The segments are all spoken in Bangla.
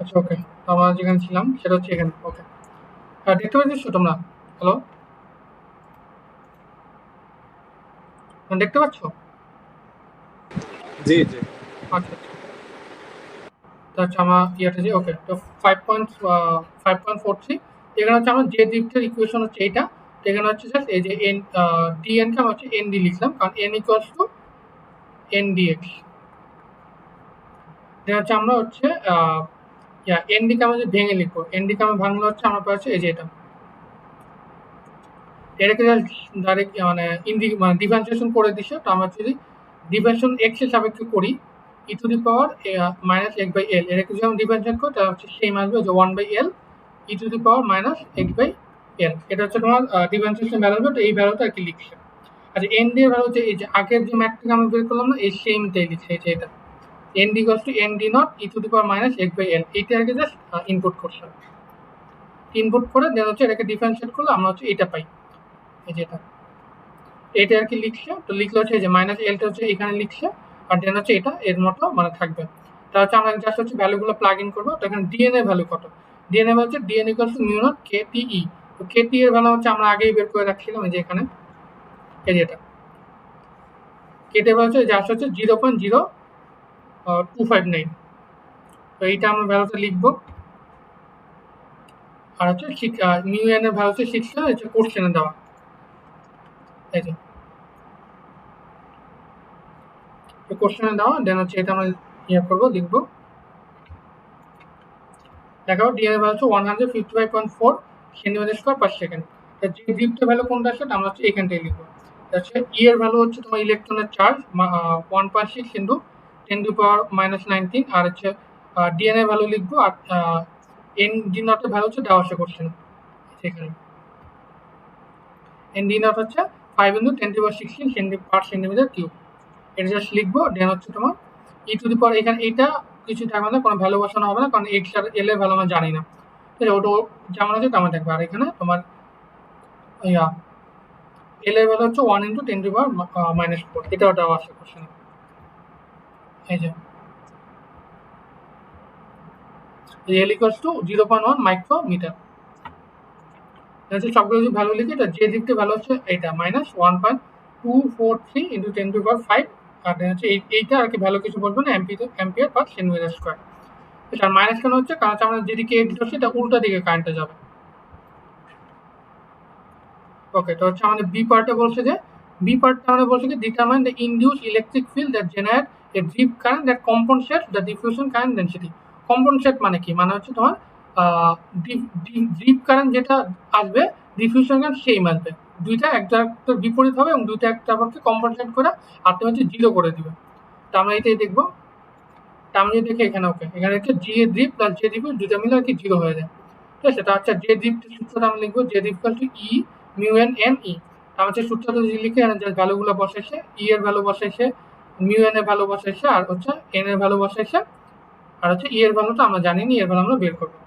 আচ্ছা, ওকে। আমরা যেখানে ছিলাম সেটা হচ্ছে এখানে। ওকে। দেখতে পাচ্ছ তোমরা? হ্যালো? দেখতে পাচ্ছ? জি জি। আচ্ছা, আচ্ছা। তো হচ্ছে আমার ইয়েটা যে ওকে। তো 5.43 এখানে হচ্ছে আমার যে দিকটার ইকুয়েশন হচ্ছে এইটা। তো এখানে হচ্ছে জাস্ট এই যে dn কে আমরা হচ্ছে nd লিখলাম কারণ n ইকুয়ালস টু ndx। এটা হচ্ছে আমরা হচ্ছে nd কে আমরা যদি ভেঙে লিখবো, nd কে আমরা ভাঙলে হচ্ছে আমরা পাচ্ছি এই যে এটা। এটাকে জাস্ট ডাইরেক্ট মানে ডিফারেন্সিয়েশন করে দিছে। তো আমরা যদি ডিফারেন্সিয়েশন x এর সাপেক্ষে করি e to the power minus x by L, এটাকে যদি আমরা ডিফারেন্সিয়েট করি তাহলে হচ্ছে সেম আসবে যে 1 by L e to the power minus x by L. এটা হচ্ছে তোমার ডিফারেন্সিয়েশন ভ্যালু। তো এই ভ্যালুটা আর কি লিখছে। আচ্ছা, এন ডি এর ভ্যালু হচ্ছে এই যে আগের যে ম্যাট্রিক্স আমরা বের করলাম না, এই সেমটাই লিখছে এই যে এটা। N D equals to N D naught E to the power minus x by L, এইটা আর কি জাস্ট ইনপুট করছে। ইনপুট করে দেন হচ্ছে এটাকে ডিফারেন্সিয়েট করলে আমরা হচ্ছে এটা পাই, এই যে এটা। এটা আর কি লিখছে। তো লিখলে হচ্ছে এই যে মাইনাস এলটা হচ্ছে এখানে লিখছে, আর দেন হচ্ছে এটা এর মতো মানে থাকবে। তা হচ্ছে আমরা জাস্ট হচ্ছে ভ্যালুগুলো প্লাগ ইন করবো। তো এখানে ডিএনএ ভ্যালু কত? ডিএনএ হচ্ছে D N equals to mu not K T E. তো কেটি এর ভ্যালু হচ্ছে আমরা আগেই বের করে রাখছিলাম এই যে এখানে, এই যে এটা। কেটি এর ভ্যালু হচ্ছে জাস্ট হচ্ছে 0.0259। তো এইটা আমরা ভ্যালুটা লিখবো। আর হচ্ছে মিউ এন এর ভ্যালু হচ্ছে 6 হচ্ছে কোশ্চেনে দেওয়া, এই যে কোশ্চেনে দেওয়া। দেন হচ্ছে এটা আমরা ইয়ে করবো, লিখবো। দেখো ডিএনএ ভ্যালু হচ্ছে 155.4 সেন্টিমিটার স্কোয়ার পার সেকেন্ড। যে ডিপটা ভ্যালু কোনটা আসছে আমরা হচ্ছে এখানটাই লিখবো। হচ্ছে ই এর ভ্যালু হচ্ছে তোমার ইলেকট্রনের চার্জ 1.6 ইন্টু 10⁻⁻19। আর হচ্ছে ডিএনএ ভ্যালু লিখবো। আর এন ডি নটের ভ্যালু হচ্ছে দেওয়া আসে কোশ্চেন সেখানে। এন ডি নট হচ্ছে 5 ইন্টু 10⁻16 পার সেন্টিমিটার কিউব। এটা জাস্ট লিখবো। দেন হচ্ছে তোমার ই টু দি পাওয়ার এখানে এইটা কিছু থাকবে না, কোনো ভ্যালু বসানো হবে না কারণ এক্স আর এল এর ভ্যালু আমরা জানি না। ঠিক আছে, ওটা যেমন আছে তেমন থাকবে। আর এখানে তোমার ইয়া এল এর ভ্যালু হচ্ছে 1 ইন্টু 10⁻⁻4, এটাও দেওয়া আছে কোশ্চেনে। এই যে এল ইকুয়ালস টু 0.1 মাইক্রোমিটার। হচ্ছে সবগুলো যদি ভ্যালু লিখি, এটা যে দিকটা ভ্যালু হচ্ছে এটা মাইনাস 1.243 ইন্টু 10⁵ আর হচ্ছে এইটা আর কি ভ্যালু কিছু বলবো না, অ্যাম্পিয়ার পার সেন্টিমিটার স্কোয়ার। এটা মাইনাস কেন হচ্ছে কারণ আমরা যেদিকে এডিট হচ্ছে এটা উল্টা দিকে কারেন্টটা যাবে। ওকে, তো হচ্ছে আমাদের বি পার্টে বলছে যে আমাদের বলছে যে determine the induce electric field that generate a drip current that compensate the diffusion current density. Compensate মানে কি? মানে হচ্ছে তোমার ড্রিপ কারেন্ট যেটা আসবে ডিফিউশন কারেন্ট সেম আসবে, দুইটা একটা বিপরীত হবে এবং দুইটা একটা কম্পনসেট করে আর তুমি হচ্ছে জিরো করে দিবে। তো আমরা এটাই দেখবো। তা আমি যদি দেখি এখানে, ওকে, এখানে হচ্ছে জি এ ড্রিপ প্লাস জে ড্রিপ দুইটা মিলে আর কি জিরো হয়ে যায়। ঠিক আছে, তা আচ্ছা যে ড্রিপ সূত্রটা আমি লিখবো, যে ড্রিপ টু ই মিউ এন এন ই। আমার হচ্ছে সূত্রটা যদি লিখে যে ভ্যালুগুলো বসাইছে, ই এর ভ্যালু বসাইছে, মিউ এন এর ভ্যালু বসাইছে, আর হচ্ছে এন এর ভ্যালু বসাইছে, আর হচ্ছে ই এর ভ্যালুটা আমরা জানি নি, এর ভ্যালু আমরা বের করবো।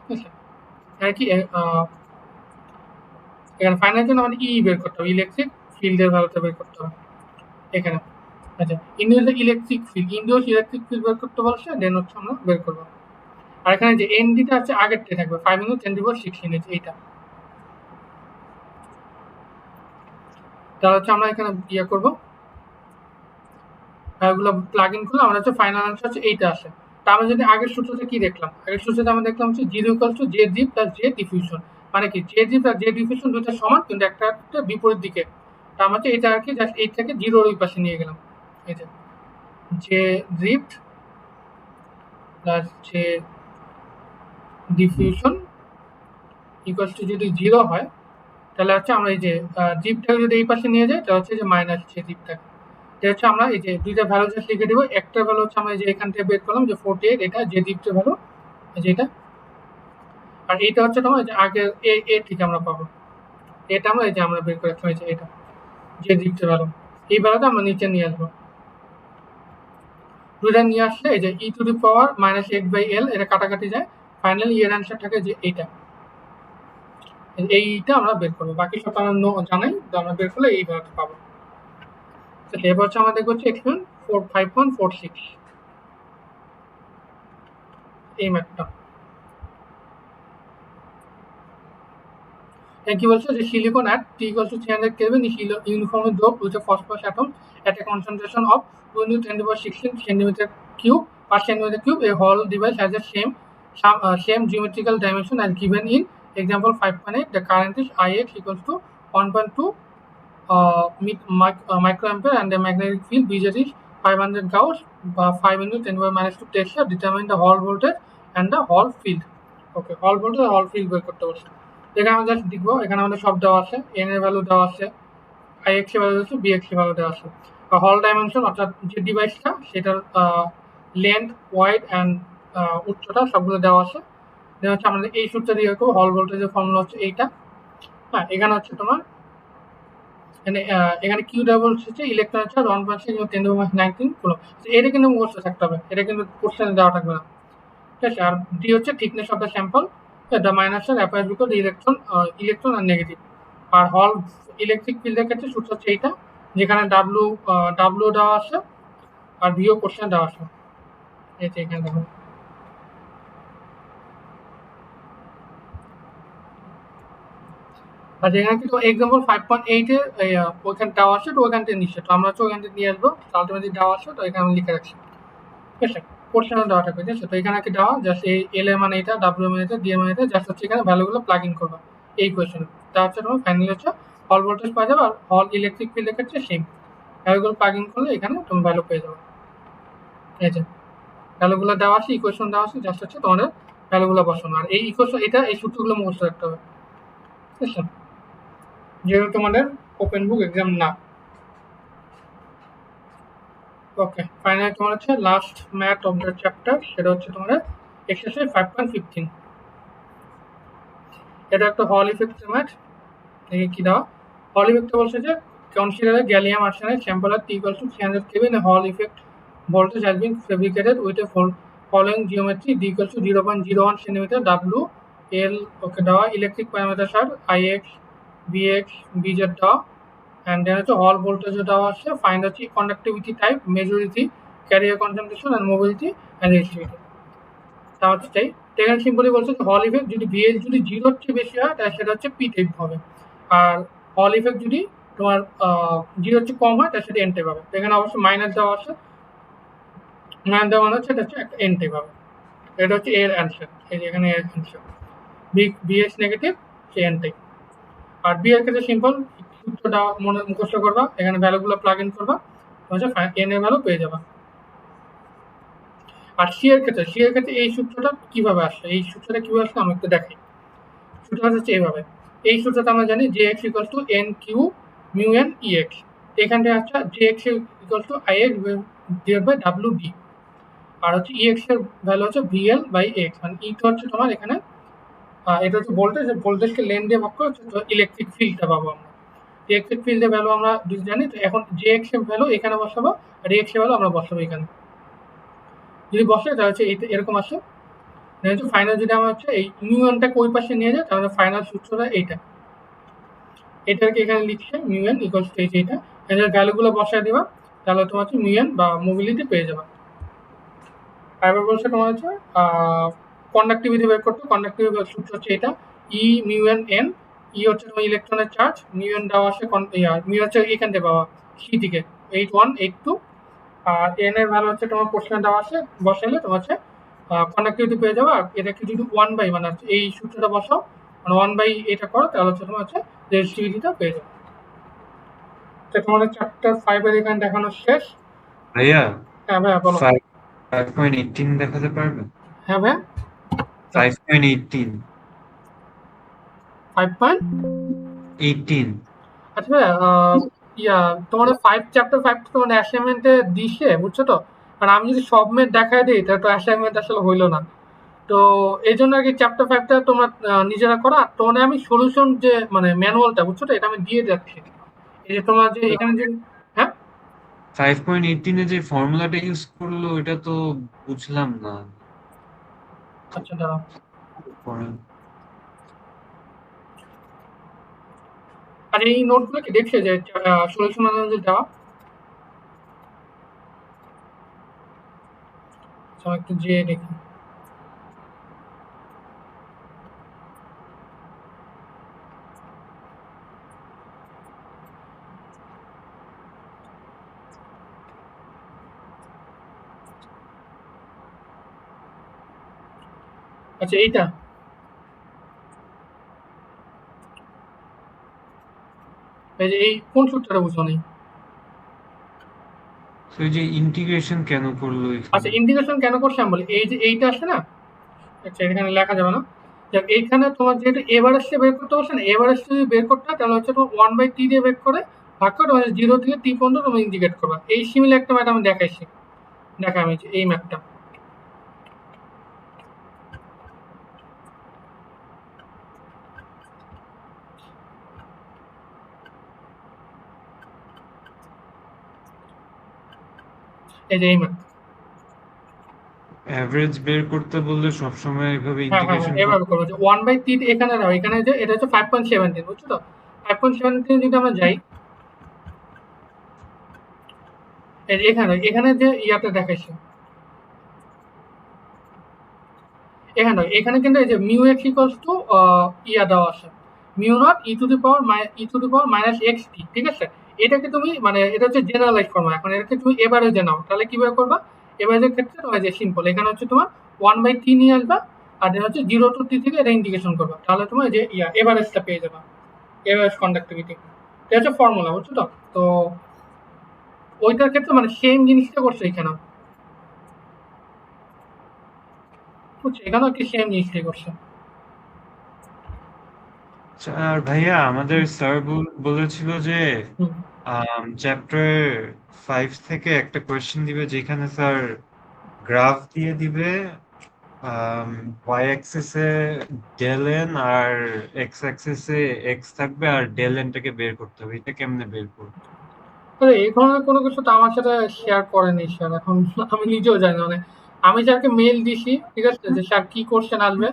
ঠিক আছে, আর কি এখানে ফাইনাল জন্য আমাদের ই বের করতে হবে, ইলেকট্রিক ফিল্ডের ভ্যালুটা বের করতে হবে এখানে। আচ্ছা, induce electric field, induce electric field বের করতে বলছে, দেন হচ্ছে আমরা বের করবো। আর এখানে যে এন ডিটা হচ্ছে আগেরটাই থাকবে 5 ইন্টু 10⁻16 এইটা। তাহলে হচ্ছে আমরা এখানে ইয়ে করবো, ওগুলো প্লাগ ইন করলে আমরা হচ্ছে ফাইনাল আনসার হচ্ছে এইটা আসে। তা আমরা যদি আগের সূত্রটা কি দেখলাম, আগের সূত্রটা আমরা দেখলাম হচ্ছে zero equal to J G plus J diffusion. মানে কি J G plus J diffusion দুইটা সমান কিন্তু একটা একটা বিপরীত দিকে। তা আমরা হচ্ছে এটা আর কি জাস্ট এইটাকে জিরোর ওই পাশে নিয়ে গেলাম। এই যে J drift plus J diffusion equal to যদি জিরো হয় তাহলে হচ্ছে আমরা এই যে জিপটাকে যদি এই পাশে নিয়ে যাই তাহলে হচ্ছে যে মাইনাস যে জিপটাকে, এটা হচ্ছে আমরা এই যে দুইটা ভ্যালু জাস্ট লিখে দেবো। একটা ভ্যালু হচ্ছে আমরা এই যে এখান থেকে বের করলাম যে 48, এটা যে জিপটা ভ্যালু যেটা। আর এইটা হচ্ছে তোমার যে আগে এ ঠিক আমরা পাবো, এটা আমরা এই যে আমরা বের করে রাখছি যে এটা যে জিপটা ভ্যালু, এই ভ্যালুটা আমরা নিচে নিয়ে আসবো। দুইটা নিয়ে আসলে এই যে E to the power minus X by L, এটা কাটাকাটি যায়, ফাইনালি এর অ্যান্সার থাকে যে এইটা। এইটা আমরা বের করবো, বাকি সব আমরা জানাই, তো আমরা বের করলে এই ভ্যালুটা পাবো। এবার হচ্ছে আমাদের হচ্ছে এক্সপ্লেন 5.46। এই ম্যাথটা। কি বলছে যে silicon at T equals to 300 Kelvin is uniformly doped with a phosphorus atom at a concentration of 2 into 10 to the power 16 centimeter cube per centimeter cube. A whole device has the same geometrical dimension as given in example 5.8. The current is Ix equals to 1.2 microampere and the magnetic field BZ is 500 Gauss, 5 into 10 to the power minus 2 Tesla. Determine the Hall voltage and the Hall field. Okay, Hall voltage R Hall field বের করতে বলছে। এখানে আমরা জাস্ট দেখবো, এখানে আমাদের সব দেওয়া আছে, এন এর ভ্যালু দেওয়া আছে, আইএক্স এর ভ্যালু আছে, বিএক্স এর ভ্যালু দেওয়া আছে। হল ডাইমেনশন অর্থাৎ যে ডিভাইসটা সেটার লেন্থ, ওয়াইড অ্যান্ড উচ্চতা সবগুলো দেওয়া আছে। দেওয়া হচ্ছে আমাদের এই সূত্র দিয়ে করবো। হল ভোল্টেজের ফর্মুলা হচ্ছে এইটা। হ্যাঁ, এখানে হচ্ছে তোমার এখানে কিউ ডাবল হচ্ছে ইলেকট্রন চার্জ 1.6 × 10⁻19 কুলম্ব। এটা কিন্তু মুখস্থ থাকতে হবে, এটা কিন্তু কোশ্চেনে দেওয়া থাকবে না, ঠিক আছে। আর ডি হচ্ছে thickness of the sample, the minus charge applied because electron are negative. আর হল ইলেকট্রিক ফিল্ডের ক্ষেত্রে সূত্র হচ্ছে এইটা, যেখানে ডাব্লিউ দেওয়া আছে আর ভিও কোশ্চেন দেওয়া আছে। এই যে এখানে দেখো, আচ্ছা এখানে কিন্তু এক্সাম্পল 5.8 এর ওইখানে দেওয়া আছে, তো ওইখান থেকে নিচ্ছে, তো আমরা হচ্ছে ওইখান থেকে নিয়ে আসবো। আলটিমেটলি দেওয়া আছে, তো এখানে আমি লিখে রাখছি, ঠিক আছে। কোশ্চেনে দেওয়া থাকবে, ঠিক আছে। তো এখানে কি দেওয়া, জাস্ট এই এল এর মানে এটা, ডাব্লিউ মানে এটা, ডি এর মানে এটা, জাস্ট হচ্ছে এখানে ভ্যালুগুলো প্লাগ ইন করবা এই কোয়েশ্চেনে। তা হচ্ছে তোমার ফাইনালি হচ্ছে হল ভোল্টেজ পাওয়া যাবে, আর হল ইলেকট্রিক ফিল্ডের ক্ষেত্রে সেম ভ্যালুগুলো প্লাগ ইন করলে এখানে তুমি ভ্যালু পেয়ে যাবে। এই যে ভ্যালুগুলো দেওয়া আছে, ইকুয়েশন দেওয়া আছে, জাস্ট হচ্ছে তোমাদের ভ্যালুগুলো বসানো। আর এই ইকুয়েশন এটা এই সূত্রগুলো মুখস্থ রাখতে হবে, ঠিক আছে, যেহেতু তোমাদের ওপেন বুক এক্সাম না। ওকে, ফাইনালি তোমার হচ্ছে last math of the chapter, সেটা হচ্ছে তোমাদের এক্সারসাইজ 5.15। এটা একটা হল ইফেক্ট ম্যাথ। দেখি কি দেওয়া। হল ইফেক্ট বলছে যে consider a gallium arsenide sample at T equals to 300 Kelvin. A Hall effect voltage has been fabricated with a following geometry: D equals to 0.01 centimeter, W, L, okay, দেওয়া electric parameters are Ix, Bx, Bz দেওয়া, and then হচ্ছে হল ভোল্টেজ দেওয়া আছে, ফাইন্ড হচ্ছে conductivity type, majority, career concentration and mobility and resistivity. তা হচ্ছে তাই এখানে সিম্পলি বলছে হল ইফেক্ট যদি ভিএল যদি 0-র চেয়ে বেশি হয় তাহলে সেটা হচ্ছে পি টাইপ হবে, আর হল ইফেক্ট যদি তোমার 0-র চেয়ে কম হয় তাহলে সেটা এন টাইপ হবে। তো এখানে অবশ্যই মাইনাস দেওয়া আছে, মাইনাস দেওয়া মানে হচ্ছে এটা হচ্ছে একটা এন টাইপ হবে। এটা হচ্ছে এর অ্যান্সার, এই যে এখানে এর অ্যান্সার বিএস নেগেটিভ, সে এন টাইপ। আর বি এর ক্ষেত্রে সিম্পল সূত্রটা মনে মুখস্থ করবা, এখানে ভ্যালুগুলো প্লাগ ইন করবা, হচ্ছে এন এর ভ্যালু পেয়ে যাবা। আর সি এর ক্ষেত্রে এই সূত্রটা কিভাবে আসছে, এই সূত্রটা কিভাবে আসলে আমি একটু দেখাই। সূত্রটা হচ্ছে এইভাবে, এই সূত্রটা আমরা জানি যে X equals to N Q mu N E X, এখান থেকে হচ্ছে যে X equals to I X divide by W D, আর হচ্ছে ই এক্স এর ভ্যালু হচ্ছে ভিএল বাই এক্স, মানে ই হচ্ছে তোমার এখানে এটা হচ্ছে ভোল্টেজ, ভোল্টেজকে লেন দিয়ে ভাগ করে হচ্ছে ইলেকট্রিক ফিল্ডটা পাবো আমরা। ইলেকট্রিক ফিল্ডের ভ্যালু আমরা জানি, তো এখন যে এক্স এর ভ্যালু এখানে বসাবো আর এক্স এর ভ্যালু আমরা বসাবো এখানে। যদি বসে তাহলে হচ্ছে এরকম আসে। ফাইনাল যদি আমরা হচ্ছে এই মিউএনটাকে ওই পাশে নিয়ে যাই তাহলে ফাইনাল সূত্রটা এইটা, এটাকে এখানে লিখছে মিউএন ইকুয়ালস টু এইটা, এটার ভ্যালুগুলো বসায় দিবা, তাহলে তোমার হচ্ছে মিউএন বা মোবিলিটি পেয়ে যাবে। এবার বলছে তোমার হচ্ছে কন্ডাক্টিভিটি বের করতে, কন্ডাক্টিভিটি সূত্র হচ্ছে এটা ই মিউএন এন, ই হচ্ছে তোমার ইলেকট্রনের চার্জ, মিউএন দেওয়া আছে মিউ হচ্ছে এখান থেকে পাওয়া সি থেকে 8182, আর এন এর ভ্যালু হচ্ছে তোমার কোশ্চেন দেওয়া আছে, বসাইলে তোমার হচ্ছে কন্ডাক্টিভিটি পেয়ে যাবে। আর এটাকে যদি 1/, মানে এই সূত্রটা বসাও, মানে 1/, এটা করো তাহলে হচ্ছে তোমার হচ্ছে রেজিস্টিভিটিটা পেয়ে যাবে। তো তোমাদের চ্যাপ্টার 5 এর এখানে দেখানো শেষ। ভাইয়া, হ্যাঁ ভাইয়া বলো। 5.18 দেখাতে পারবে? হ্যাঁ ভাইয়া 5.18 5.18। আচ্ছা ভাইয়া, তোমাদের 5 তো তোমাদের অ্যাসাইনমেন্টে দিছে, বুঝছো তো। কারণ আমি যদি সব মেট দেখাই দিই তাহলে তো অ্যাসাইনমেন্ট আসলে হইলো না, তো এই জন্য আর কি চ্যাপ্টার 5টা তোমরা নিজেরা করা। তোমাদের আমি সলিউশন যে মানে ম্যানুয়ালটা, বুঝছো তো, এটা আমি দিয়ে যাচ্ছি। এই যে তোমার যে এখানে যে, হ্যাঁ 5.18 এ যে ফর্মুলাটা ইউজ করলো এটা তো বুঝলাম না। আচ্ছা দাঁড়াও, পরে আর এই নোটগুলো কি দেখছে যে সলিউশন ম্যানুয়াল দেওয়া? আচ্ছা, একটু যে দেখি। আচ্ছা এইটা এই যে এই কোন সূত্রটা বুঝো নেই? তো এই যে ইন্টিগ্রেশন কেন করলো আচ্ছা এখানে? ইন্টিগ্রেশন কেন করছে আমি বলি, এই যে এইটা আসছে না, আচ্ছা এখানে লেখা যাবে না। দেখ এইখানে তোমার যেহেতু এভারেস্টে বের করতে পারছো না, এভারেস্ট যদি বের করতে হয় তাহলে হচ্ছে তোমার 1/t দিয়ে বের করে ভাগ করে তোমার 0 থেকে t পর্যন্ত তুমি ইন্টিগ্রেট করবা। এই সিমিলার একটা ম্যাথ আমি দেখাইছি, দেখা আমি এই ম্যাথটা। এই যে এই ম্যাথ। অ্যাভারেজ বের করতে বললে সবসময় এভাবে হ্যাঁ হ্যাঁ হ্যাঁ ইন্টিগ্রেশন এভাবে করতে করবো যে 1/t এখানে দাও, এখানে যে এটা হচ্ছে 5.17 বুঝছো তো, 5.17 যদি আমরা যাই, এই যে এখানে এখানে যে ইয়াটা দেখাইছি, এখানে এখানে কিন্তু এই যে মিউ এক্স ইকুয়ালস টু ইয়া দেওয়া আছে, mu not E to the power minus X T, ঠিক আছে। এটাকে তুমি মানে এটা হচ্ছে জেনারেলাইজ ফর্মা, এখন এটাকে তুমি এভারেজে নাও, তাহলে কিভাবে করবা? এভারেজের ক্ষেত্রে তোমার যে সিম্পল, এখানে হচ্ছে তোমার 1/t নিয়ে আসবা, আর এটা হচ্ছে 0 to t থেকে এটা ইন্টিগ্রেশন করবা, তাহলে তোমার এই যে ইয়া এভারেজটা পেয়ে যাবা, এভারেজ কন্ডাক্টিভিটি। এটা হচ্ছে ফর্মুলা, বুঝছো তো। তো ওইটার ক্ষেত্রে মানে সেম জিনিসটা করছে এখানে, বুঝছো, এখানেও কি সেম জিনিসটাই করছে। আচ্ছা, আর ভাইয়া আমাদের স্যার বলেছিল যে হুম। চ্যাপ্টার 5 থেকে একটা কোয়েশ্চেন দিবে যেখানে স্যার গ্রাফ দিয়ে দিবে, ওয়াই অ্যাক্সিসে ডেল এন আর এক্স অ্যাক্সিসে এক্স থাকবে, আর ডেল এনটাকে বের করতে হবে। এটা কেমনে বের করবো? আরে এই ধরনের কোনো কিছু তো আমার সাথে শেয়ার করেনি স্যার, এখন আমি নিজেও জানি না। মানে আমি স্যারকে মেল দিছি, ঠিক আছে, যে স্যার কি কোশ্চেন আসবে,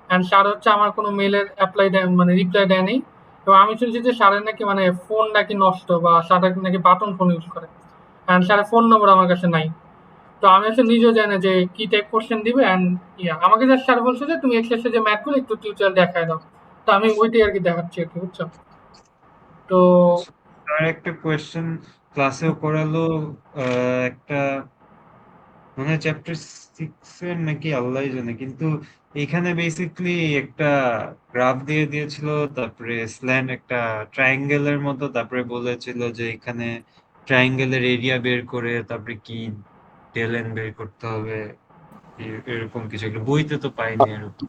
অ্যান্ড স্যার হচ্ছে আমার কোনো মেলের অ্যাপ্লাই দেয় মানে রিপ্লাই দেয়নি। এবং আমি শুনছি যে স্যারের নাকি মানে ফোন নাকি নষ্ট, বা স্যার নাকি বাটন ফোন ইউজ করে, অ্যান্ড স্যারের ফোন নম্বর আমার কাছে নাই। তো আমি আসলে নিজেও জানি না যে কি টাইপ কোশ্চেন দিবে, অ্যান্ড ইয়া আমাকে জাস্ট স্যার বলছে যে তুমি এক্সেসে যে ম্যাথগুলো একটু টিউটোরিয়াল দেখায় দাও। তো আমি ওইটাই আর কি দেখাচ্ছি আর কি, বুঝছো। তো স্যার একটা কোয়েশ্চেন ক্লাসেও করালো, একটা মনে হয় চ্যাপ্টার 6 এর নাকি, আল্লাহ জানে, কিন্তু এখানে বেসিকলি একটা গ্রাফ দিয়ে দিয়েছিল, তারপরে স্ল্যান্ট একটা ট্রায়াঙ্গেলের মতো, তারপরে বলেছিল যে এখানে ট্রায়াঙ্গেলের এরিয়া বের করে তারপরে কি টেলেন বের করতে হবে, এরকম কিছু একটা বইতে তো পাইনি এরকম।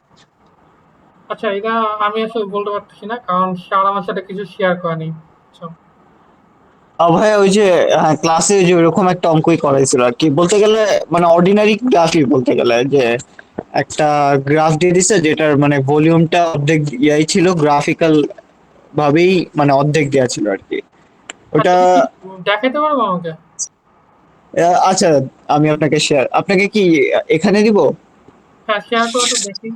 আচ্ছা এটা আমি আসলে বলতে পারতেছি না, কারণ স্যার আমার সাথে কিছু শেয়ার করেনি, বুঝছো? ভাইয়া ওই যে ক্লাসে যে ওরকম একটা অঙ্কই করাইছিল আর কি, বলতে গেলে মানে অর্ডিনারি গ্রাফই বলতে গেলে, যে একটা গ্রাফ দিয়ে দিছে যেটার মানে ভলিউমটা অর্ধেক ইয়াই ছিল, গ্রাফিক্যাল ভাবেই মানে অর্ধেক দেওয়া ছিল আর কি আচ্ছা ওটা। তুমি কি দেখাতে পারবো আমাকে? আচ্ছা, আমি আপনাকে কি এখানে দিব? হ্যাঁ শেয়ার করে তো দেখি।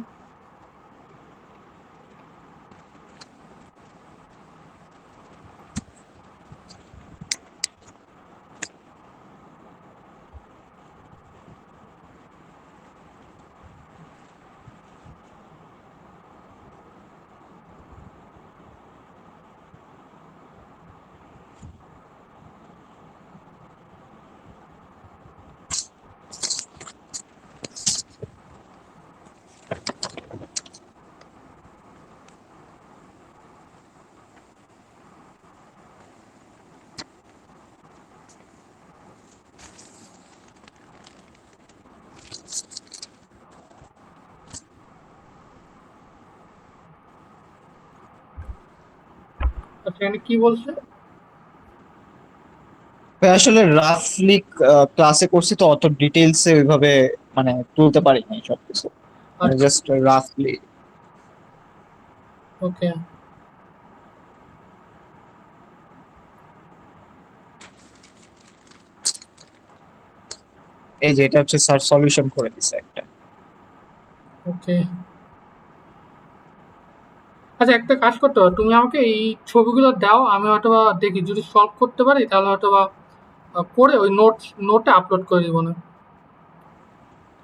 আচ্ছা এখানে কি বলছে? ভাই আসলে রাফলি ক্লাসে করছি তো, অত ডিটেইলসে ওইভাবে মানে তুলতে পারি নাই সবকিছু, মানে আচ্ছা জাস্ট রাফলি। ওকে। এই যে এটা হচ্ছে স্যার সলিউশন করে দিছে একটা। ওকে আচ্ছা একটা কাজ করতে হবে, তুমি আমাকে এই ছবিগুলো দাও, আমি হয়তো বা দেখি যদি সলভ করতে পারি তাহলে হয়তো বা করে ওই নোটে আপলোড করে দিব না।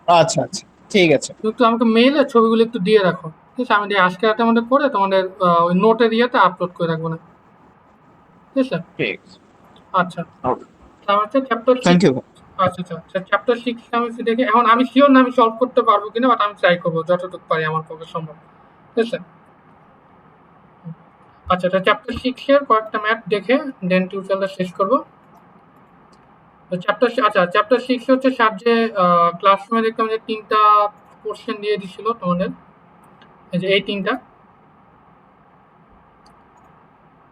আচ্ছা আচ্ছা, ঠিক আছে। তুমি একটু আমাকে মেইলে ছবিগুলো একটু দিয়ে রাখো, ঠিক আছে, আমি আজকে রাতের মধ্যে করে তোমাদের ওই নোটের ইয়েতে আপলোড করে রাখবো না, ঠিক আছে। ঠিক আছে। আচ্ছা তাহলে হচ্ছে চ্যাপ্টার থ্যাংক সিক্স। ইউ। আচ্ছা আচ্ছা আচ্ছা চ্যাপ্টার 6 আমি একটু দেখি। এখন আমি শিওর না আমি সলভ করতে পারবো কিনা, বাট আমি ট্রাই করবো যতটুকু পারি আমার পক্ষে সম্ভব। ঠিক আছে? আচ্ছা, এটা চ্যাপ্টার 6 এর কয়েকটা ম্যাথ দেখে দেন টিউটোরিয়ালটা শেষ করব। তো চ্যাপ্টার 6 হচ্ছে স্যার যে ক্লাসরুমে দেখলাম যে 3টা কোশ্চেন দিয়ে দিছিল তোমাদের। এই যে এই 3টা।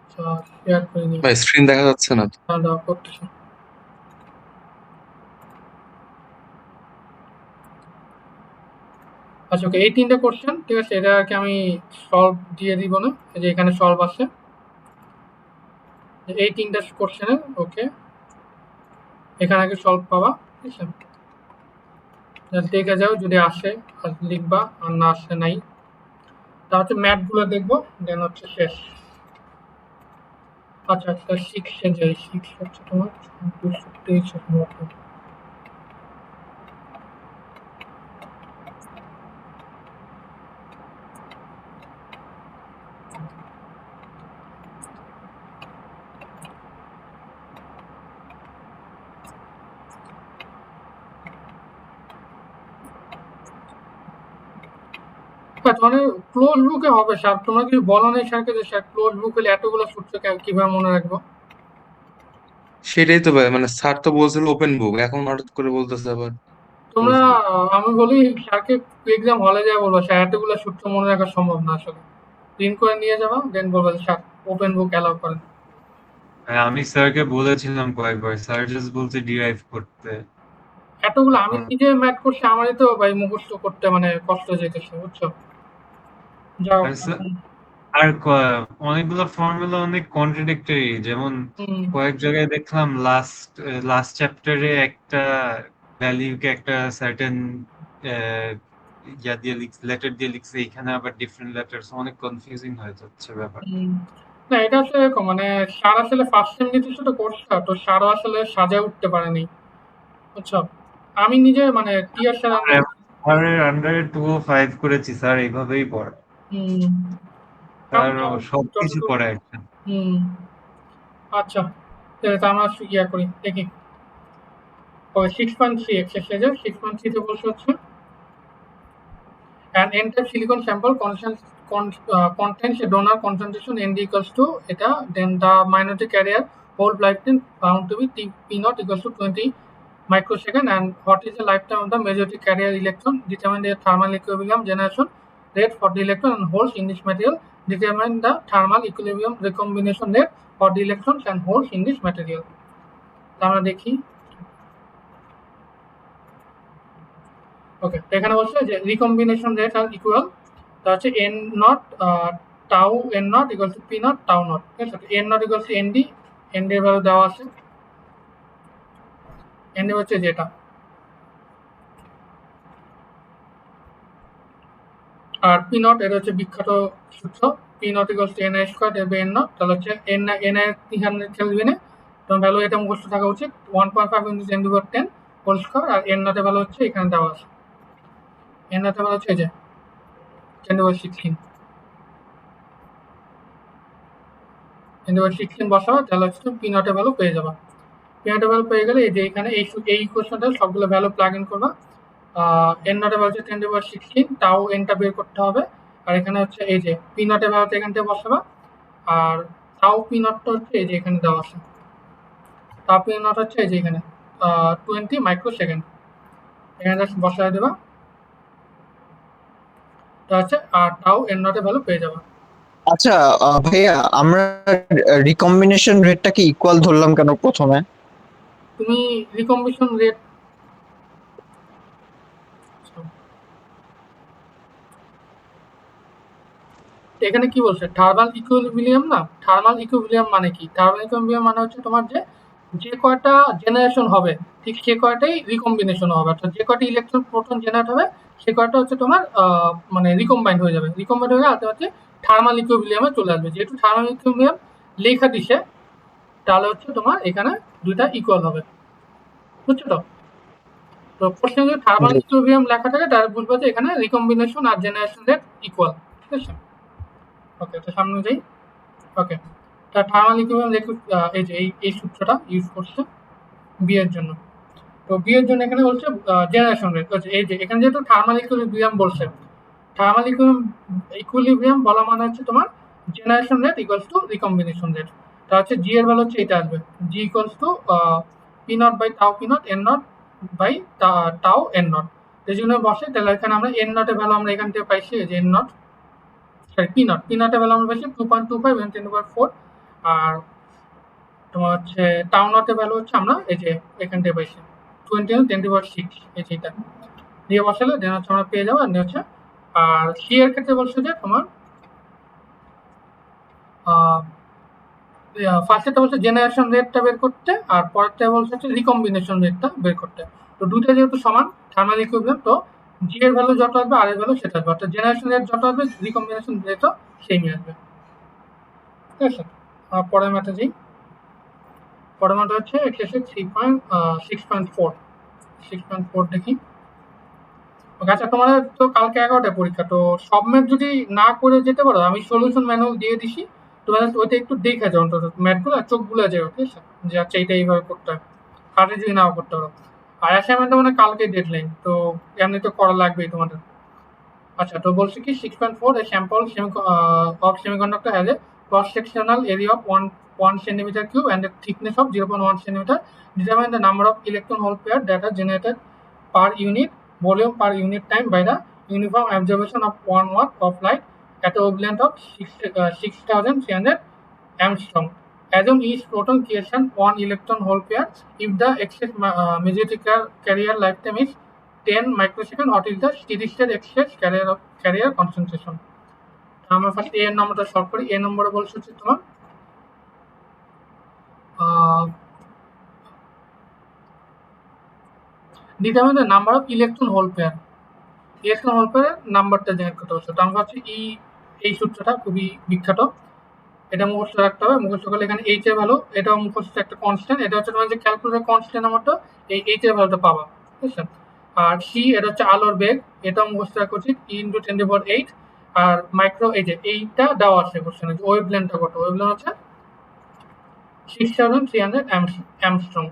আচ্ছা, শেয়ার করে নিই। ভাই স্ক্রিন দেখা যাচ্ছে না তো। দাঁড়াও, করতেছি। আচ্ছা ওকে, এই 3টা কোশ্চেন ঠিক আছে, এটাকে আমি সলভ দিয়ে দিব না, এই যে এখানে সলভ আছে এই 3টা কোশ্চেনের। ওকে, এখানে আগে সলভ পাবা। ঠিক আছে, জাস্ট দেখে যাও, যদি আসে আর লিখবা, আর না আসে নাই। তা হচ্ছে ম্যাথগুলো দেখবো, দেন হচ্ছে শেষ। আচ্ছা আচ্ছা, 6 যাই। 6 হচ্ছে তোমার 223 মতো। মানে ক্লোজ বুকে হবে স্যার, তোমরা কি বলো নাই স্যারকে যে স্যার ক্লোজ বুক হলে এতগুলো সূত্র কিভাবে মনে রাখবো? সেটাই তো ভাই, মানে স্যার তো বলছিল ওপেন বুক, এখন হঠাৎ করে বলতেছে আবার তোমরা ক্লোজ বুক। আমি বলি স্যারকে এক্সাম হলে যায় বলবো স্যার এতগুলো সূত্র মনে রাখা সম্ভব না আসলে। প্রিন্ট করে নিয়ে যাবা, দেন বলবো যে, স্যার ওপেন বুক অ্যালাউ করেন। আমি স্যারকে বলেছিলাম কয়েকবার, স্যার জাস্ট বলছে ডিরাইভ করতে। এতগুলো আমি এখন নিজে ম্যাথ করছি, আমারই তো ভাই মুখস্থ করতে মানে কষ্ট যেতেছে, বুঝছো? যাও আর এখন। আর অনেকগুলো ফর্মুলা অনেক কন্ট্রাডিক্টরি, যেমন হুম কয়েক জায়গায় দেখলাম লাস্ট লাস্ট চ্যাপ্টারে একটা ভ্যালিউকে একটা সার্টেন ইয়া দিয়ে লিখছে, লেটার দিয়ে লিখছে, এখানে আবার ডিফারেন্ট লেটারস, অনেক কনফিউজিং হয়ে যাচ্ছে ব্যাপার। হুম। না এটা আসলে এরকম মানে সার আসলে ফার্স্ট সেম নিতেছে তো কোর্সটা, তো সারও আসলে সাজায় উঠতে পারেনি, বুঝছো? আমি নিজে মানে টিয়ার স্যার আন্ডার। স্যারের আন্ডারে 205 করেছি, স্যার এইভাবেই পড়ে, হুম। স্যার আমরা সবকিছু যতটুকু। পড়ে একটা। হুম। আচ্ছা, তাহলে তো আমরা ইয়া করি দেখি। ওই 6.3 এক্সারসাইজের 6.3 তে বলছে হচ্ছে an n-type silicon sample contains a donor concentration Nd equals to eta, then the minority carrier whole lifetime found to be P naught equals to 20 microsecond, and what is the lifetime of the majority carrier electron? Determine the thermal equilibrium generation rate for the electron and holes in this material. Determine the thermal equilibrium recombination rate for the electrons and holes in this material. আমরা দেখি। ওকে, এখানে বলছে যে রিকম্বিনেশন রেট আর ইকুয়াল, তা হচ্ছে N naught tau N naught equal to P naught tau naught. ঠিক আছে, N naught equal to ND, ND এর ভ্যালু দেওয়া আছে, এনডি হচ্ছে যেটা, আর পি নট এটা হচ্ছে বিখ্যাত সূত্র, P not equal two N I square এর এন নট, তাহলে হচ্ছে এন এন এর 300 কেলভিনে, তোমার ভ্যালু এটা মুখস্থ থাকা উচিত 1.5 ইন্টু 10^10 হোল স্কোয়ার, আর এন নটের ভ্যালু হচ্ছে এখানে দেওয়া আছে, এন নটের ভ্যালু হচ্ছে এই যে 10^16, 10^16 বসাবো, তাহলে হচ্ছে পি নটের ভ্যালু পেয়ে যাবা। পি নটের ভ্যালু পেয়ে গেলে এই যে এখানে এই ইকুয়েশনটা সবগুলো ভ্যালু প্লাগ ইন করবা। এন নটের ভ্যালু হচ্ছে 10^16, তাও এনটা বের করতে হবে, আর এখানে হচ্ছে এই যে পি নটের ভ্যালুটা এখান থেকে বসাবা, আর তাও পি নটটা হচ্ছে এই যে এখানে দেওয়া আছে, তাও পি নট হচ্ছে এই যে এখানে 20 মাইক্রোসেকেন্ড, এখানে জাস্ট বসায় দেবা, তা হচ্ছে আর তাও এন নটের ভ্যালু পেয়ে যাবা। আচ্ছা ভাইয়া, আমরা রিকম্বিনেশন রেটটা কি ইকুয়াল ধরলাম কেন প্রথমে? তুমি রিকম্বিনেশন রেট এখানে কি বলছে থার্মাল ইকুইলিব্রিয়াম, না থার্মাল ইকুইলিব্রিয়াম মানে কি? থার্মাল ইকুইলিব্রিয়াম মানে হচ্ছে তোমার যে যে কয়টা জেনারেশন হবে ঠিক সে কয়টাই রিকম্বিনেশন হবে, অর্থাৎ যে কয়টা ইলেকট্রন প্রোটন জেনারেট হবে সে কয়টা হচ্ছে তোমার মানে রিকম্বাইন্ড হয়ে যাবে, রিকম্বাইন্ড হয়ে আলটিমেটলি থার্মাল ইকুইলিব্রিয়ামে চলে আসবে। যেহেতু থার্মাল ইকুইলিব্রিয়াম লেখা দিছে, তাহলে হচ্ছে তোমার এখানে দুইটা ইকুয়াল হবে, বুঝছো তো? তো কোশ্চেন যদি থার্মাল ইকুইলিব্রিয়াম লেখা থাকে তাহলে বুঝবো যে এখানে রিকম্বিনেশন আর জেনারেশন রেট ইকুয়াল। ঠিক আছে, ওকে, তো সামনে যাই। ওকে, তা থার্মাল ইকুইলিব্রিয়াম দেখো, এই যে এই সূত্রটা ইউজ করছে বি এর জন্য। তো বি এর জন্য এখানে বলছে জেনারেশন রেট। এই যে এখানে যেহেতু থার্মাল ইকুইলিব্রিয়াম বলছে, থার্মাল ইকুইলিব্রিয়াম বলা মানে হচ্ছে তোমার generation rate equals to recombination rate. তা হচ্ছে জি এর ভ্যালু হচ্ছে এটা আসবে, G equals to P not by tau P not N not by tau N not. এই জন্য বসে তাহলে এখানে আমরা এন নটের ভ্যালু আমরা এখান থেকে পাইছি, এই যে এন নট সরি পি নটের ভ্যালু আমরা পাইছি 2.25 × 10⁴। আর তোমার হচ্ছে টাউ নটের ভ্যালু হচ্ছে আমরা এই যে এখান থেকে পাইছি 20 × 10⁶, এই যে এটা দিয়ে বসালে দেন হচ্ছে আমরা পেয়ে যাবো। আর হচ্ছে আর সি এর ক্ষেত্রে বলছে যে তোমার ফার্স্টেরটা বলছে জেনারেশন রেটটা বের করতে, আর পরেরটা বলছে হচ্ছে রিকম্বিনেশন রেটটা বের করতে। তো দুটো যেহেতু সমান থার্মাল ইকুইভ্যালেন্ট, তো জি এর ভ্যালু যত আসবে আর এর ভ্যালু সেটা আসবে, অর্থাৎ জেনারেশন রেট যত আসবে রিকম্বিনেশন রেটও সেমই আসবে। ঠিক আছে, পরের ম্যাথে যাই। পরের ম্যাথ হচ্ছে এক্সারসাইজ 6.4 দেখি। ওকে, আচ্ছা তোমাদের তো কালকে 11টায় পরীক্ষা, তো সব ম্যাথ যদি না করে যেতে পারো আমি সলিউশন ম্যানুয়াল দিয়ে দিছি, তোমাদের ওইটা একটু দেখে যাও অন্তত, ম্যাথগুলো চোখ বুলে যাও, ঠিক আছে, যে আচ্ছা এইটা এইভাবে করতে হবে, হাতে যদি নাও করতে পারো। আর অ্যাসাইনমেন্টটা মানে কালকে ডেডলাইন, তো এমনি তো করা লাগবেই তোমাদের। আচ্ছা, তো বলছি কি 6.4 a sample of semiconductor has a cross sectional area of 1 centimeter cube and a thickness of 0.1 centimeter. Determine the number of electron hole pair that are generated per unit volume per unit time by the uniform absorption of 1 watt of light at a wavelength of 6300 angstrom. Assume each proton creation 1 electron hole pair. If the excess magnetic carrier lifetime is 10 microsecond, what is the steady state excess carrier concentration? আমরা ফার্স্ট এ এর নম্বরটা সলভ করি। এ নম্বরে বলছে হচ্ছে তোমার determine the number of electron hole pair. Electron hole পেয়ারের নাম্বারটা জেনারেট করতে হচ্ছে। তো আমরা হচ্ছে এই সূত্রটা খুবই বিখ্যাত, এটা মুখস্থ রাখতে হবে। মুখস্থ করলে এখানে এইচ এর ভ্যালু, এটাও মুখস্থ একটা কনস্ট্যান্ট, এটা হচ্ছে তোমার যে ক্যালকুলেটর কনস্ট্যান্ট নাম্বারটা, এই এইচ এর ভ্যালুটা পাবা, ঠিক আছে। আর সি এটা হচ্ছে আলোর বেগ, এটাও মুখস্থ রাখা উচিত, ই × 10⁸। আর মাইক্রো এই যে এইটা দেওয়া আছে কোশ্চেনে, ওয়েভ লেন্থটা কত, ওয়েভ লেন্থ হচ্ছে 6300 অ্যামস্ট্রং।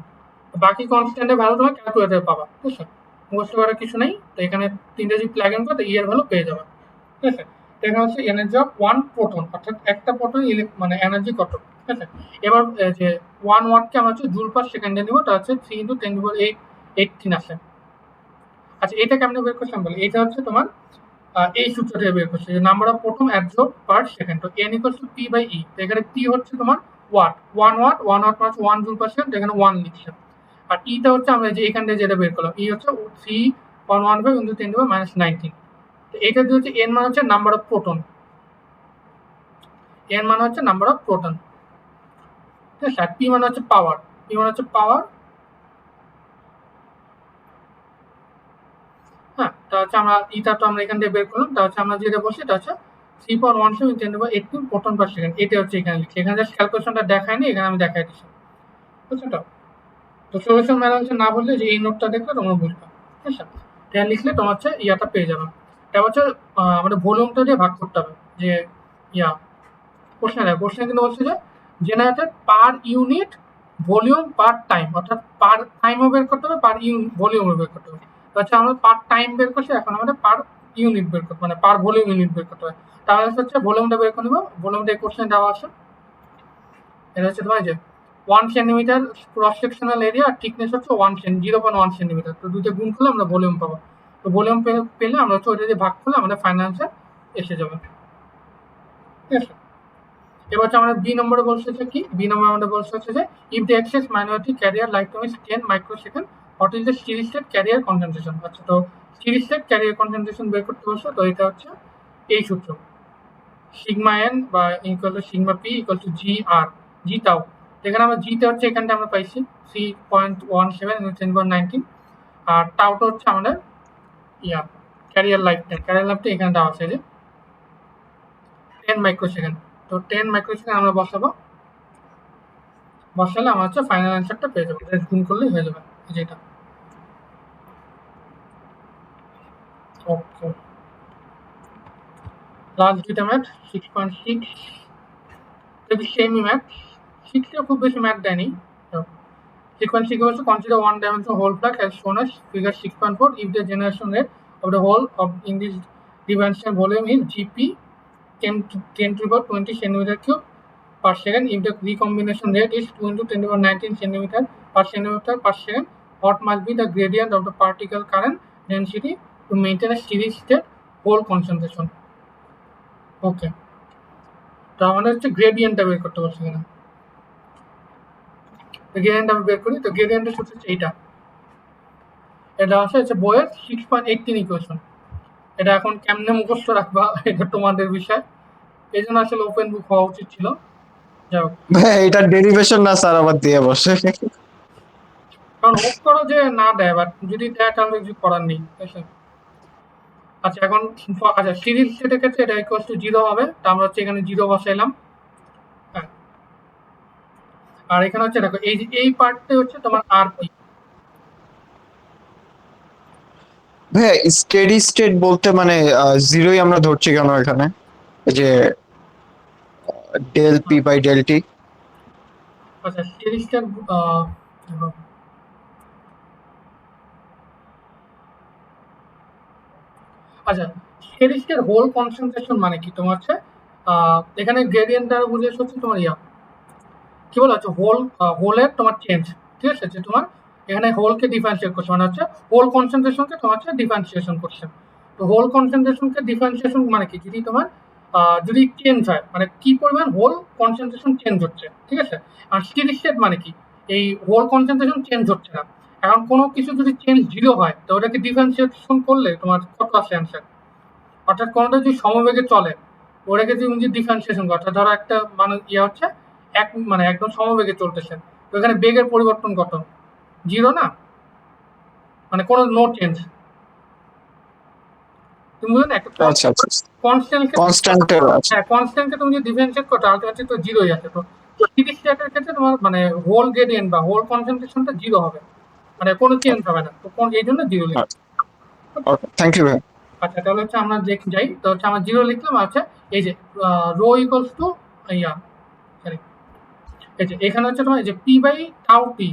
বাকি কনস্ট্যান্টের ভ্যালু তোমার ক্যালকুলেটরে পাবা, ঠিক আছে, মুখস্থ করার কিছু নেই। তো এখানে তিনটে যদি প্লাগ ইন করো তো ই এর ভ্যালু পেয়ে যাবে, ঠিক আছে। এখানে হচ্ছে এনার্জি অফ 1 প্রোটন, অর্থাৎ একটা প্রোটন মানে এনার্জি কত, ঠিক আছে। এবার যে 1 ওয়াটকে আমরা হচ্ছে জুল পার সেকেন্ডে নিব, তা হচ্ছে 3 × 10⁸ আসে। আচ্ছা, এটা কেমনে বের করছিলাম বলে, এটা হচ্ছে তোমার এই সূত্রটা বের করছে, যে number of proton absorb per second, তো N equals to P by E. তো এখানে পি হচ্ছে তোমার ওয়াট, 1 ওয়াট মানে 1 জুল পার সেকেন্ড, এখানে 1 লিখছে। আর ইটা হচ্ছে আমরা যে এখান থেকে যেটা বের করলাম, ই হচ্ছে 3.15 × 10⁻19। তো এটা দিয়ে হচ্ছে এন মানে হচ্ছে নাম্বার অফ প্রোটন, এন মানে হচ্ছে নাম্বার অফ প্রোটন, ঠিক আছে। আর পি মানে হচ্ছে পাওয়ার, পি মানে হচ্ছে পাওয়ার, হ্যাঁ। তা হচ্ছে আমরা ইটা তো আমরা এখান থেকে বের করলাম, তা হচ্ছে আমরা যেটা বলছি এটা হচ্ছে 3.17 × 10⁻18 প্রোটন পার সেকেন্ড, এটা হচ্ছে এখানে লিখছি। এখানে জাস্ট ক্যালকুলেশনটা দেখায়নি, এখানে আমি দেখাই দিচ্ছি, বুঝছো তো। তো সলিউশন ম্যানুয়াল না বললে যে এই নোটটা দেখলে তোমরা বুঝবে, ঠিক আছে। এটা লিখলে তোমার হচ্ছে ইয়াটা পেয়ে যাবে। এটা হচ্ছে আমাদের ভলিউমটা দিয়ে ভাগ করতে হবে, যে ইয়া কোশ্চেন কিন্তু বলছে যে জেনারেটেড পার ইউনিট ভলিউম পার টাইম, অর্থাৎ পার টাইমও বের করতে হবে, পার ভলিউমও বের করতে হবে। তো হচ্ছে আমরা পার টাইম বের করছি, এখন আমাদের পার ইউনিট বের করতে, মানে পার ভলিউম ইউনিট বের করতে হবে। তাহলে হচ্ছে ভলিউমটা বের করে নেবো, ভলিউমটা এই কোশ্চেন দেওয়া আছে। এটা হচ্ছে তোমার যে 1 সেন্টিমিটার ক্রস সেকশনাল এরিয়া, আর থিকনেস হচ্ছে 0.1 সেন্টিমিটার। তো দুটো গুণ করলে আমরা ভলিউম পাবো। তো ভলিউম পেলে আমরা হচ্ছে ওইটা দিয়ে ভাগ করলে আমাদের ফাইনাল অ্যান্সার এসে যাবে, ঠিক আছে। এবার হচ্ছে আমাদের বি নম্বরে বলছে যে কি, বি নম্বরে আমাদের বলছে হচ্ছে যে if the excess minority carrier lifetime is 10 microsecond, what is the steady state carrier concentration. আচ্ছা, তো স্টেডি স্টেট ক্যারিয়ার কনসেন্ট্রেশন বের করতে বলছে, তো এটা হচ্ছে এই সূত্র, সিগমা এন বা equal to sigma P equal to G আর জি টাউ। এখানে আমরা জিটা হচ্ছে এখানটা আমরা পাইছি 3.17 × 10⁻19, আর টাউটা হচ্ছে আমাদের ইয়া ক্যারিয়ার লাইফটাইম, ক্যারিয়ার লাইফটা এখানে দেওয়া আছে যে 10 মাইক্রোসেকেন্ড। তো 10 মাইক্রোসেকেন্ড আমরা বসালে আমরা হচ্ছে ফাইনাল অ্যান্সারটা পেয়ে যাবো, গুণ করলেই হয়ে যাবে যেটা। ওকে, লাস্ট দুইটা ম্যাথ 6.6, সেমই ম্যাথ, 6 খুব বেশি ম্যাথ দেয়নি। Sequence equals to consider one dimensional whole flux as shown as figure 6.4 if the generation rate of the whole of in this dimensional volume is GP 10 to the power 20 centimeter cube per second. If the recombination rate is 2 into 10 to the power 19 centimeter per second, what must be the gradient of the particle current density to maintain a steady state whole concentration? Okay, তো আমাদের হচ্ছে গ্রেডিয়েন্টটা বের করতে বলছে এখানে। তো গ্রেডিয়েন্ট আমি বের করি, তো গ্রেডিয়েন্টের সূত্র হচ্ছে এইটা, এটা হচ্ছে বইয়ের 6.18 ইকুয়েশন। এটা এখন কেমনে মুখস্থ রাখবা এটা তোমাদের বিষয়, এই জন্য আসলে ওপেন বুক হওয়া উচিত ছিল। যাও, ভাই এটা ডেরিভেশন না স্যার আবার দিয়ে বসে। কারণ হোপ করো যে না দেয়, বাট যদি দেয় তাহলে কিছু করার নেই, ঠিক আছে। আচ্ছা এখন আচ্ছা সিরিজ সেটের ক্ষেত্রে এটা ইকুয়ালস টু 0 হবে, তো আমরা হচ্ছে এখানে 0 বসাইলাম। হ্যাঁ, আর এখানে হচ্ছে দেখো এই পার্টটা হচ্ছে তোমার আরপি। ভাই স্টেডি স্টেট বলতে মানে জিরোই আমরা ধরছি কেন এখানে, এই যে del P by del T. আচ্ছা স্টেডি স্টেট আচ্ছা স্টেডি স্টেট হোল কনসেন্ট্রেশন মানে কি তোমার হচ্ছে এখানে গ্রেডিয়েন্ট দ্বারা বুঝিয়েছে হচ্ছে তোমার কি বলা হচ্ছে হোলের তোমার চেঞ্জ, ঠিক আছে, যে তোমার এখানে হোলকে ডিফারেন্সিয়েট করছে, মানে হচ্ছে হোল কনসেন্ট্রেশনকে তোমার হচ্ছে ডিফারেন্সিয়েশন করছে। তো হোল কনসেন্ট্রেশনকে ডিফারেন্সিয়েশন মানে কি, যদি তোমার যদি চেঞ্জ হয় মানে কি পরিমাণ হোল কনসেন্ট্রেশন চেঞ্জ হচ্ছে, ঠিক আছে। আর স্টেডি স্টেট মানে কি, এই হোল কনসেন্ট্রেশন চেঞ্জ হচ্ছে না। এখন কোনো কিছু যদি চেঞ্জ 0 হয় তো ওটাকে ডিফারেন্সিয়েশন করলে তোমার কত আসে অ্যান্সার। অর্থাৎ কোনোটা যদি সমবেগে চলে ওটাকে তুমি যদি ডিফারেন্সিয়েশন করো, ধরো একটা মানে হচ্ছে মানে একদম সমবেগে চলতেছে, তো এখানে বেগের পরিবর্তন কত, 0 না, মানে কোনো নো চেঞ্জ। তুমি বুঝলে না, একটা আচ্ছা আচ্ছা কনস্ট্যান্টকে কনস্ট্যান্টের আছে। হ্যাঁ কনস্ট্যান্টকে তুমি যদি ডিফারেন্সিয়েট করো আলটিমেটলি তো 0ই আছে। তো স্টেডি স্টেটের ক্ষেত্রে তোমার মানে হোল গ্রেডিয়েন্ট বা হোল কনসেন্ট্রেশনটা 0 হবে, মানে কোনো চেঞ্জ হবে না, তো এই জন্য 0 লিখবে। ওকে থ্যাংক ইউ ভাই। আচ্ছা তাহলে হচ্ছে আমরা যাই, তো হচ্ছে আমরা 0 লিখলাম। আচ্ছা এই যে রো ইকুয়ালস টু সরি এই যে এখানে হচ্ছে তোমার এই যে পি বাই টাউ টি,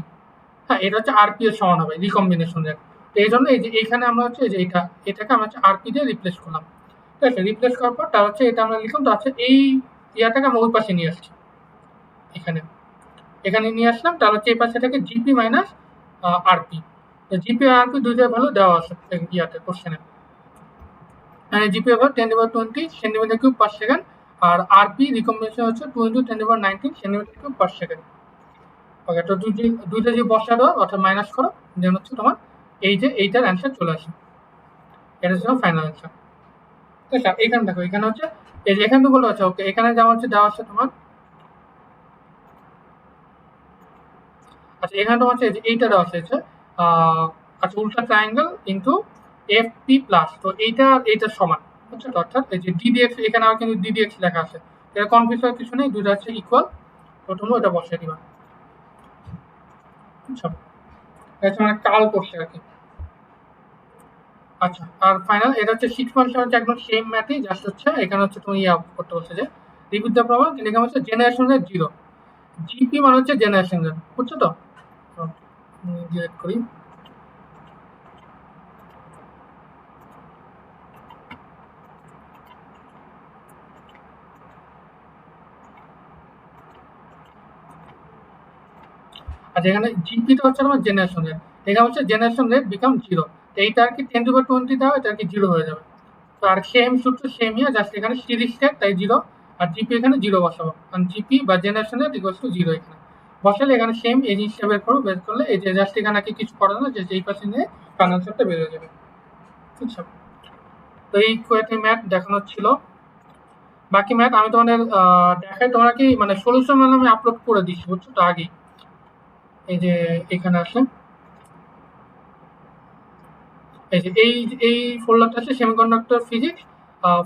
হ্যাঁ এটা হচ্ছে আরপি এর সমান হবে রিকম্বিনেশন রেট। তো এই জন্য এই যে এখানে আমরা হচ্ছে যে এটাকে আমরা হচ্ছে আরপি দিয়ে রিপ্লেস করলাম, ঠিক আছে। রিপ্লেস করার পর তার হচ্ছে এটা আমরা লিখলাম, তো হচ্ছে এই ইয়াটাকে আমরা ওই পাশে নিয়ে আসছি, এখানে নিয়ে আসলাম, তাহলে হচ্ছে এই পাশে থেকে জিপি মাইনাস আরপি। তো জিপি আর আরপি দুইটার ভ্যালু দেওয়া আছে ইয়াতে কোশ্চেনে, মানে জিপি হবে 10 to the power 20 centimetre cube per second, আর আরপি রিকম্বিনেশন হচ্ছে 2 into 10 to the power 19 centimetre cube per second. Okay, তো দুইটা যে বসা দেওয়া অর্থাৎ মাইনাস করো, দেন হচ্ছে তোমার এই যে এইটার অ্যান্সার চলে আসে, এটা হচ্ছে ফাইনাল অ্যান্সার। ঠিক আছে, এখানে দেখো এখানে হচ্ছে এই যে এখানে তো বলে আছে ওকে, এখানে যেমন হচ্ছে দেওয়া আছে তোমার, আচ্ছা এখানে তোমার হচ্ছে এইটা দেওয়া আছে আচ্ছা উল্টা triangle into F P plus, তো এইটার সমান বুঝছো তো, অর্থাৎ এই যে ডিডিএক্স এখানে আর কিন্তু ডিডিএক্স লেখা আছে, এটা কনফিউজ হওয়ার কিছু নেই, দুটো হচ্ছে ইকুয়াল, প্রথমে ওটা বসিয়ে দিবা, বুঝছো, এটা মানে কাল করছে আর কি। আচ্ছা আর ফাইনাল এটা হচ্ছে 6.7 হচ্ছে একদম সেম ম্যাথই, জাস্ট হচ্ছে এখানে হচ্ছে তুমি করতে বলছে যে রিপিট দ্য প্রবলেম, এখানে হচ্ছে জেনারেশন রেট 0, জিপি মানে হচ্ছে জেনারেশন রেট, বুঝছো তো। ডিরেক্ট করি, আচ্ছা এখানে জিপিটা হচ্ছে আমার জেনারেশন রেট, এখানে হচ্ছে জেনারেশন রেট বিকাম 0, তো এইটা আর কি 10 to the power 20 দেওয়া, এটা আর কি 0 হয়ে যাবে। তো আর সেম সূত্র সেমই, জাস্ট এখানে সিরিজ স্টেট তাই 0, আর জিপি এখানে 0 বসাবো, কারণ জিপি বা জেনারেশন রেট ইকুয়ালস টু 0 এখানে বসালে এখানে সেম এই জিনিসটা বের করবো, বের করলে এই যে জাস্ট এখানে কি কিছু করার না, যে এই পাশে নিয়ে ফাইনাল বের হয়ে যাবে, বুঝছো। তো এই কয়েকটি ম্যাথ দেখানো ছিল, বাকি ম্যাথ আমি তোমাদের দেখাই, তোমরা কি মানে সলিউশন মানে আমি আপলোড করে দিচ্ছি, বুঝছো তো আগেই, এই যে এখানে আসে এই যে এই ফোল্ডারটা আছে semiconductor physics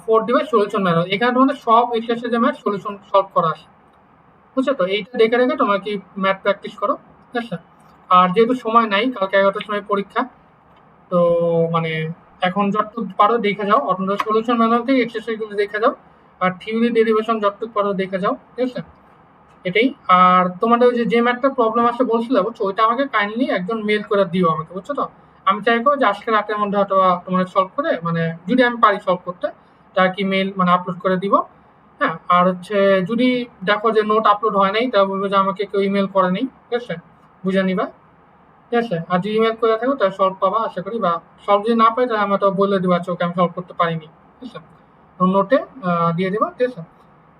4D by solution manual, এখানে তোমাদের সব এক্সারসাইজ যে ম্যাথ সলিউশন সলভ করা আছে, বুঝছো তো। এইটা দেখে রেখে তোমরা কি ম্যাথ প্র্যাকটিস করো, ঠিক আছে। আর যেহেতু সময় নাই, কালকে 11টার সময় পরীক্ষা, তো মানে এখন যতটুকু পারো দেখে যাও, অথবা সলিউশন ম্যানুয়াল থেকে এক্সারসাইজগুলো দেখে যাও, আর থিওরি ডেরিভেশন যতটুকু পারো দেখে যাও, ঠিক আছে। এটাই। আর তোমাদের ওই যে ম্যাথটা প্রবলেম আসছে বলছিলে বুঝছো, ওইটা আমাকে কাইন্ডলি একজন মেল করে দিও আমাকে, বুঝছো তো। আমি চাইবো যে আজকে রাতের মধ্যে হয়তো তোমার সলভ করে, মানে যদি আমি পারি সলভ করতে, তা কি মেল মানে আপলোড করে দিব। হ্যাঁ, আর হচ্ছে যদি দেখো যে নোট আপলোড হয় নাই, তা বলবো যে আমাকে কেউ ইমেল করে নেই, ঠিক আছে, বুঝে নিবা। ঠিক আছে, আর যদি ইমেল করে থাকো তাহলে সলভ পাবা আশা করি, বা সলভ যদি না পাই তাহলে আমি তো বলে দিবা আচ্ছা ওকে আমি সলভ করতে পারিনি, ঠিক আছে, নোটে দিয়ে দিবা, ঠিক আছে।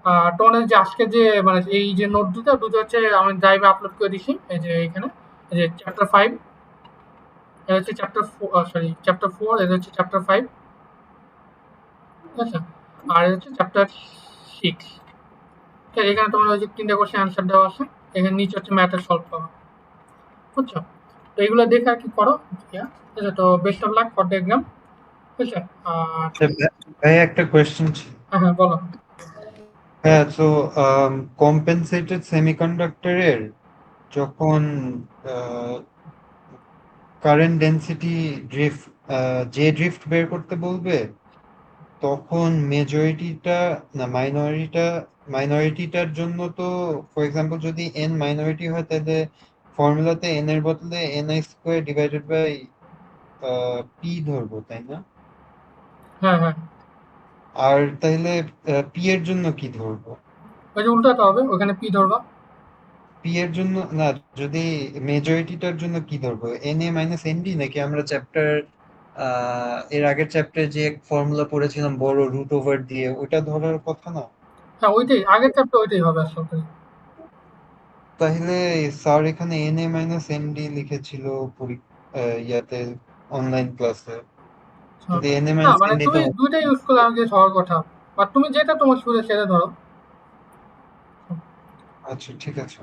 আর তোমাদের যে আজকে যে মানে এই যে নোট দুটো দুটো হচ্ছে আমি ড্রাইভে আপলোড করে দিছি, এই যে এখানে, এই যে চ্যাপ্টার 5, এটা হচ্ছে চ্যাপ্টার 4, এটা হচ্ছে চ্যাপ্টার 5, ঠিক আছে, আর এটা হচ্ছে চ্যাপ্টার 6। ঠিক আছে, এখানে তোমার ওই যে 3টা কোশ্চেন অ্যান্সার দেওয়া আছে, এখানে নিচে হচ্ছে ম্যাথের সলভ পাবা, বুঝছো। তো এগুলো দেখে আর কি করো, ঠিক আছে। তো best of luck for the exam, ঠিক আছে। আর আচ্ছা, ভাই একটা কোয়েশ্চেন ছিল। হ্যাঁ হ্যাঁ বলো। হ্যাঁ, তো কম্পেনসেটেড সেমিকন্ডাক্টরের যখন কারেন্ট ডেনসিটি ড্রিফট যে ড্রিফট বের করতে বলবে, তখন মেজরিটিটা না মাইনরিটিটার জন্য তো, ফর এক্সাম্পল যদি এন মাইনরিটি হয় তাহলে ফর্মুলাতে এন এর বদলে N I square divided by P ধরবো, তাই না? হ্যাঁ হ্যাঁ, আর তাহলে পি এর জন্য কি ধরবো? ওই যে উল্টাতে হবে, ওখানে পি ধরবা। পি এর জন্য না, যদি মেজরিটিটার জন্য কি ধরবো, N A minus N D, নাকি আমরা চ্যাপ্টার এর আগের চ্যাপ্টারে যে ফর্মুলা পড়েছিলাম বড় রুট ওভার দিয়ে, ওটা ধরার কথা না? হ্যাঁ ওইটাই, আগের চ্যাপ্টার ওইটাই হবে আসলে। তাহলে স্যার এখানে N A minus N D লিখেছিল ইয়াতে, অনলাইন ক্লাসে। যদি এন এ না মাইনাস মানে এন ডি তুমি তো, দুইটাই ইউজ করলে আমাকে হওয়ার কথা, বা তুমি যেটা তোমার সুবিধা সেটা ধরো। আচ্ছা ঠিক আছে।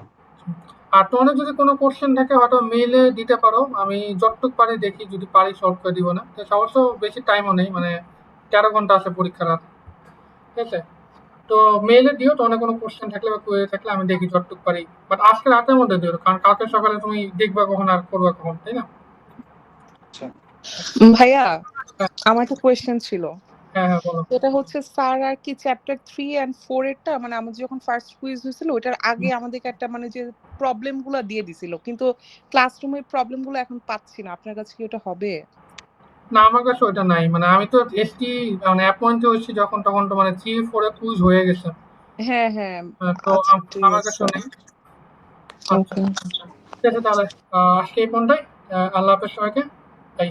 আর তোমাদের যদি কোনো কোশ্চেন থাকে হয়তো মেইলে দিতে পারো, আমি যতটুক পারি দেখি, যদি পারি সলভ করে দিব না। তো অবশ্য বেশি টাইমও নেই, মানে 13 ঘন্টা আছে পরীক্ষার আর, ঠিক আছে। তো মেইলে দিও, তোমাদের কোনো কোশ্চেন থাকলে বা কোয়েরি থাকলে আমি দেখি যতটুক পারি, বাট আজকে রাতের মধ্যে দিও, কারণ কালকে সকালে তুমি দেখবা কখন আর করবা কখন, তাই না। আচ্ছা, ভাইয়া, হ্যাঁ আমার একটা কোয়েশ্চেন ছিল। হ্যাঁ হ্যাঁ, বলো। সেটা হচ্ছে স্যার আর কি চ্যাপ্টার 3 and 4 এরটা, মানে আমাদের যখন ফার্স্ট কুইজ হয়েছিল ওটার আগে আমাদেরকে একটা মানে যে প্রবলেম গুলা দিয়ে দিছিল, কিন্তু ক্লাসরুমে প্রবলেম গুলো এখন পাচ্ছি না। আপনার কাছে কি ওটা হবে? না আমার কাছে ওইটা নাই, মানে আমি তো এসটি মানে অ্যাপয়েন্ট হয়েছি যখন, তখন তো মানে 3-4 কুইজ হয়ে গেছে। হ্যাঁ হ্যাঁ, তো আচ্ছা ঠিক আমার আছে। কাছেও নেই। আচ্ছা ওকে। ঠিক আছে তাহলে, আজকে এই পর্যন্তই। আল্লাহ হাফেজ সবাইকে। বাই।